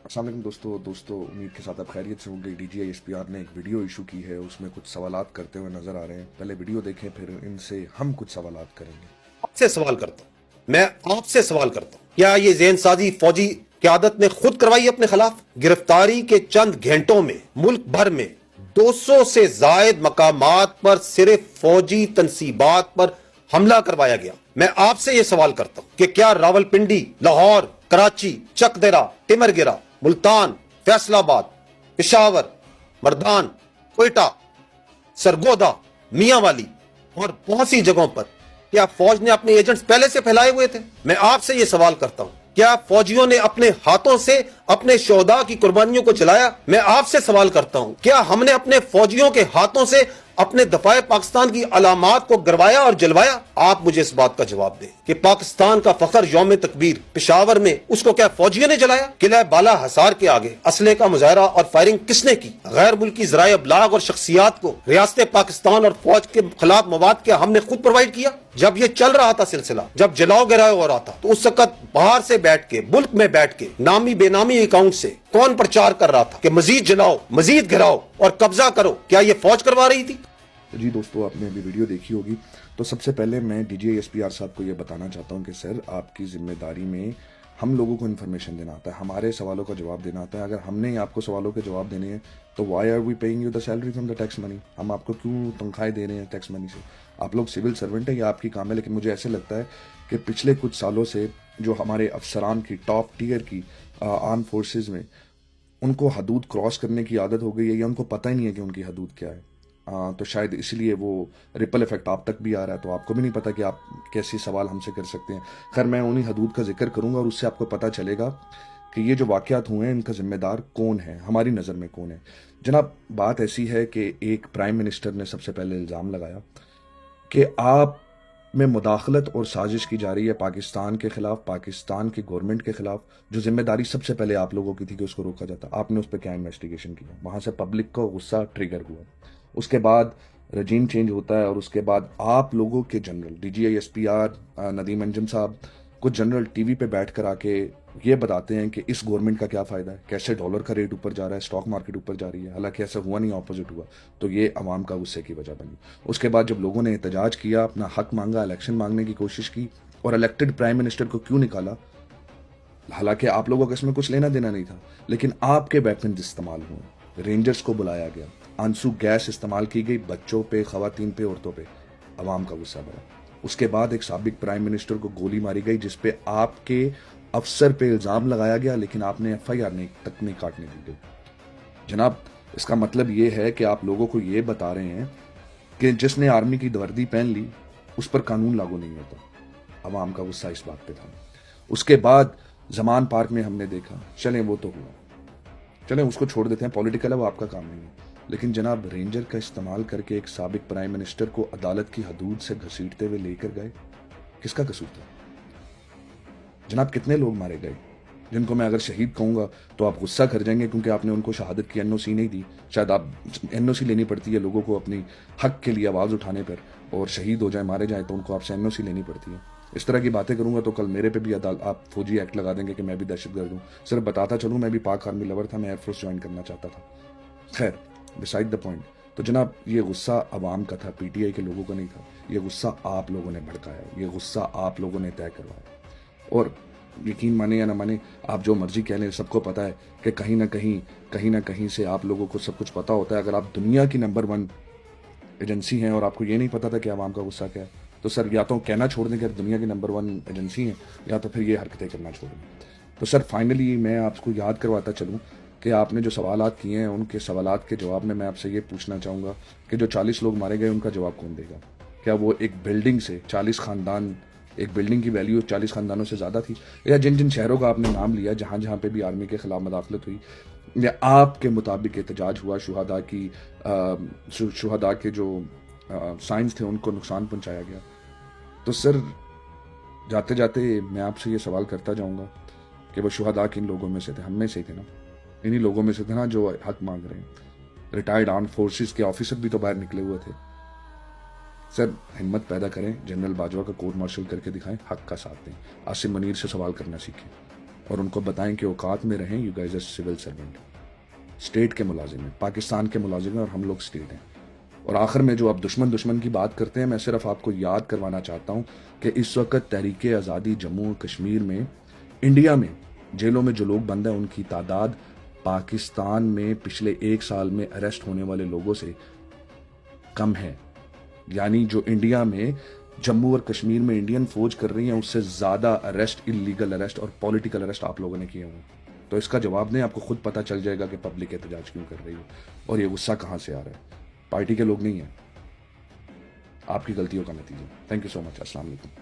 अस्सलाम वालेकुम दोस्तों उम्मीद के साथ आप खैरियत से होंगे। DGI SPR ने एक वीडियो इशू की है, उसमें कुछ सवालात करते हुए नजर आ रहे हैं। पहले वीडियो देखें, फिर इनसे हम कुछ सवालात करेंगे। आपसे सवाल करता हूं, मैं आपसे सवाल करता हूं, क्या ये ज़ेनसाज़ी फौजी क़यादत ने खुद करवाई अपने खिलाफ? गिरफ्तारी के चंद घंटों में मुल्क भर में 200 से जायद मकामात पर सिर्फ फौजी तनसीबात पर हमला करवाया गया। मैं आपसे ये सवाल करता हूं कि क्या रावलपिंडी, लाहौर, कराची, चकदेरा, टिमरगिरा, मुल्तान, फैसलाबाद, पेशावर, मर्दान, कोयटा, सरगोदा, मियांवाली और बहुत सी जगहों पर क्या फौज ने अपने एजेंट्स पहले से फैलाए हुए थे? मैं आपसे यह सवाल करता हूं, क्या फौजियों ने अपने हाथों से अपने शोहदा की कुर्बानियों को जलाया? मैं आपसे सवाल करता हूं, क्या हमने अपने फौजियों के हाथों से अपने दफाए पाकिस्तान की अलामात को गरवाया और जलवाया? आप मुझे इस बात का जवाब दें कि पाकिस्तान का फखर यौम तकबीर पेशावर में उसको क्या फौजियों ने जलाया? किला बाला हसार के आगे असले का मुजाहरा और फायरिंग किसने की? गैर मुल्की ज़राए अबलाग और शख्सियात को रियासत पाकिस्तान और फौज के खिलाफ मवाद क्या हमने खुद प्रोवाइड किया? जब ये चल रहा था सिलसिला, जब जलाओ गिराओ हो रहा था, तो उस वक्त बाहर से बैठ के, मुल्क में बैठ के, नामी बेनामी अकाउंट से कौन प्रचार कर रहा था कि मजीद जलाओ, मजीद गिराओ और कब्जा करो? क्या ये फौज करवा रही थी? जी दोस्तों, आपने अभी वीडियो देखी होगी। तो सबसे पहले मैं DGI SPR साहब को ये बताना चाहता हूँ कि सर, आपकी जिम्मेदारी में हम लोगों को इन्फॉर्मेशन देना आता है, हमारे सवालों का जवाब देना आता है। अगर हमने आपको सवालों के जवाब देने हैं तो why are we paying you the salary from the tax money? हम आपको क्यों तनख्वाहें दे रहे हैं टैक्स मनी से? आप लोग सिविल सर्वेंट है, ये आपकी काम है। लेकिन मुझे ऐसे लगता है कि पिछले कुछ सालों से जो हमारे अफसरान की टॉप टीयर की आर्म फोर्सेज में, उनको हदूद क्रॉस करने की आदत हो गई है, या उनको पता ही नहीं है कि उनकी हदूद क्या है। तो शायद इसलिए वो रिपल इफेक्ट आप तक भी आ रहा है। तो आपको भी नहीं पता कि आप कैसे सवाल हमसे कर सकते हैं। खैर, मैं उन्हीं हदूद का जिक्र करूंगा और उससे आपको पता चलेगा कि ये जो वाक़यात हुए हैं, इनका जिम्मेदार कौन है, हमारी नज़र में कौन है। जनाब, बात ऐसी है कि एक प्राइम मिनिस्टर ने सबसे पहले इल्ज़ाम लगाया कि आप में मुदाखलत और साजिश की जा रही है पाकिस्तान के खिलाफ, पाकिस्तान की गवर्नमेंट के खिलाफ। जो जिम्मेदारी सबसे पहले आप लोगों की थी कि उसको रोका जाता, आपने उस पर क्या इन्वेस्टिगेशन किया? वहाँ से पब्लिक का गुस्सा ट्रिगर हुआ। उसके बाद रजीम चेंज होता है और उसके बाद आप लोगों के general DGI SPR Nadeem Anjum साहब कुछ जनरल टीवी पे बैठ कर आके ये बताते हैं कि इस गवर्नमेंट का क्या फ़ायदा है, कैसे डॉलर का रेट ऊपर जा रहा है, स्टॉक मार्केट ऊपर जा रही है। हालांकि ऐसा हुआ नहीं, ऑपोजिट हुआ। तो ये अवाम का गुस्से की वजह बनी। उसके बाद जब लोगों ने एहतजाज किया, अपना हक मांगा, इलेक्शन मांगने की कोशिश की और इलेक्टेड प्राइम मिनिस्टर को क्यों निकाला, हालांकि आप लोगों को इसमें कुछ लेना देना नहीं था, लेकिन आपके वेपन्स इस्तेमाल हुए, रेंजर्स को बुलाया गया, आंसू गैस इस्तेमाल की गई बच्चों पे, खवातीन पे, औरतों पे। अवाम का गुस्सा बढ़ा। उसके बाद एक साबिक प्राइम मिनिस्टर को गोली मारी गई, जिसपे आपके अफसर पे इल्ज़ाम लगाया गया, लेकिन आपने FIR तक नहीं काटने दी गई। जनाब, इसका मतलब ये है कि आप लोगों को ये बता रहे हैं कि जिसने आर्मी की वर्दी पहन ली उस पर कानून लागू नहीं होता। अवाम का गुस्सा इस बात पे था। उसके बाद जमान पार्क में हमने देखा, चलें वो तो हुआ, चलें उसको छोड़ देते हैं, पॉलिटिकल है, वो आपका काम नहीं है। लेकिन जनाब, रेंजर का इस्तेमाल करके एक साबिक प्राइम मिनिस्टर को अदालत की हदूद से घसीटते हुए लेकर गए, किसका कसूर था? जनाब, कितने लोग मारे गए जिनको मैं अगर शहीद कहूंगा तो आप गुस्सा कर जाएंगे, क्योंकि आपने उनको शहादत की NOC नहीं दी। शायद आप NOC लेनी पड़ती है लोगों को अपनी हक के लिए आवाज़ उठाने पर, और शहीद हो जाए, मारे जाए, तो उनको आपसे NOC लेनी पड़ती है। इस तरह की बातें करूंगा तो कल मेरे पे भी आप फौजी एक्ट लगा देंगे कि मैं भी दहशतगर्द हूँ। सिर्फ बताता चलूँ, मैं भी पाक आर्मी लवर था, मैं एयरफोर्स ज्वाइन करना चाहता था। खैर, बिसाइड द पॉइंट। तो जनाब, ये गुस्सा अवाम का था, PTI के लोगों का नहीं था। ये गुस्सा आप लोगों ने भड़काया, ये गुस्सा आप लोगों ने तय करवाया। और यकीन माने या ना माने, आप जो मर्जी कह लें, सबको पता है कि कहीं ना कहीं से आप लोगों को सब कुछ पता होता है। अगर आप दुनिया की नंबर 1 एजेंसी हैं और आपको ये नहीं पता था कि अवाम का गुस्सा क्या है, तो सर या तो कहना छोड़ दें कि दुनिया की नंबर 1 एजेंसी हैं, या तो फिर ये हरकतें करना छोड़ दें। तो सर, फाइनली मैं आपको याद करवाता चलूँ कि आपने जो सवालात किए हैं, उनके सवालात के जवाब में मैं आपसे ये पूछना चाहूँगा कि जो 40 लोग मारे गए, उनका जवाब कौन देगा? क्या वो एक बिल्डिंग से 40 खानदान, एक बिल्डिंग की वैल्यू 40 खानदानों से ज़्यादा थी? या जिन जिन शहरों का आपने नाम लिया, जहाँ जहाँ पे भी आर्मी के खिलाफ मदाखलत हुई, या आपके मुताबिक एहतजाज हुआ, शुहदा के जो साइंस थे उनको नुकसान पहुँचाया गया, तो सर जाते जाते मैं आपसे ये सवाल करता जाऊँगा कि वो शुहदा किन लोगों में से थे? हम में से थे ना, इन्हीं लोगों में से थे ना जो हक मांग रहे हैं। रिटायर्ड आर्म फोर्सेस के ऑफिसर भी तो बाहर निकले हुए थे। सर, हिम्मत पैदा करें, जनरल बाजवा का कोर्ट मार्शल करके दिखाएं, हक का साथ दें, आसिम मुनीर से सवाल करना सीखें। اور ان کو بتائیں کہ اوقات میں رہیں. You guys are civil servant, state کے ملازم ہیں, پاکستان کے ملازم ہیں, اور ہم لوگ اسٹیٹ ہیں. اور آخر میں جو آپ دشمن کی بات کرتے ہیں, میں صرف آپ کو یاد کروانا چاہتا ہوں کہ اس وقت تحریک آزادی جموں و کشمیر میں, انڈیا میں جیلوں میں جو لوگ بند ہیں, ان کی تعداد پاکستان میں پچھلے 1 سال میں اریسٹ ہونے والے لوگوں سے کم ہے. یعنی جو انڈیا میں جموں اور کشمیر میں انڈین فوج کر رہی ہیں, اس سے زیادہ اریسٹ, انلیگل اریسٹ اور پولیٹیکل اریسٹ آپ لوگوں نے کیے ہوئے. تو اس کا جواب دیں, آپ کو خود پتہ چل جائے گا کہ پبلک احتجاج کیوں کر رہی ہے اور یہ غصہ کہاں سے آ رہا ہے. پارٹی کے لوگ نہیں ہیں, آپ کی غلطیوں کا نتیجہ. تھینک یو سو مچ. السلام علیکم.